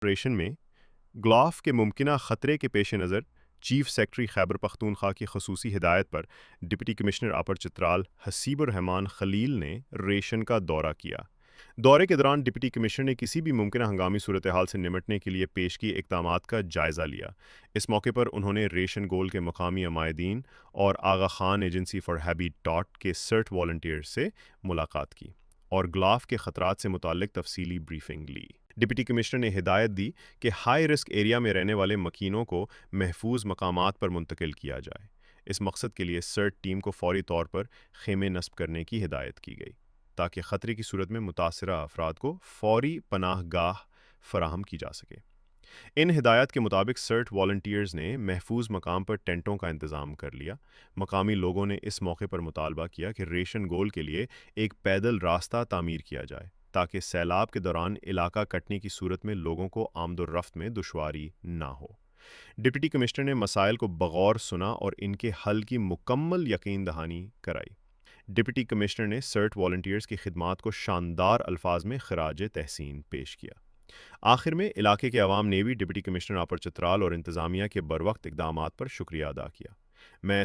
Operation میں GLOF کے ممکنہ خطرے کے پیش نظر چیف سیکرٹری خیبر پختونخوا کی خصوصی ہدایت پر ڈپٹی کمشنر اپر چترال حسیب الرحمان خلیل نے ریشن کا دورہ کیا۔ دورے کے دوران ڈپٹی کمشنر نے کسی بھی ممکنہ ہنگامی صورتحال سے نمٹنے کے لیے پیش کی اقدامات کا جائزہ لیا۔ اس موقع پر انہوں نے ریشن گول کے مقامی عمائدین اور آغا خان ایجنسی فار ہیبیٹاٹ کے سرٹ والنٹیئر سے ملاقات کی اور گلاف کے خطرات سے متعلق تفصیلی بریفنگ لی۔ ڈپٹی کمشنر نے ہدایت دی کہ ہائی رسک ایریا میں رہنے والے مکینوں کو محفوظ مقامات پر منتقل کیا جائے۔ اس مقصد کے لیے سرٹ ٹیم کو فوری طور پر خیمے نصب کرنے کی ہدایت کی گئی تاکہ خطرے کی صورت میں متاثرہ افراد کو فوری پناہ گاہ فراہم کی جا سکے۔ ان ہدایات کے مطابق سرٹ والنٹیئرز نے محفوظ مقام پر ٹینٹوں کا انتظام کر لیا۔ مقامی لوگوں نے اس موقع پر مطالبہ کیا کہ ریشن گول کے لیے ایک پیدل راستہ تعمیر کیا جائے تاکہ سیلاب کے دوران علاقہ کٹنے کی صورت میں لوگوں کو آمد و رفت میں دشواری نہ ہو۔ ڈپٹی کمشنر نے مسائل کو بغور سنا اور ان کے حل کی مکمل یقین دہانی کرائی۔ ڈپٹی کمشنر نے سرٹ والنٹیئرز کی خدمات کو شاندار الفاظ میں خراج تحسین پیش کیا۔ آخر میں علاقے کے عوام نے بھی ڈپٹی کمشنر اپر چترال اور انتظامیہ کے بروقت اقدامات پر شکریہ ادا کیا۔ میں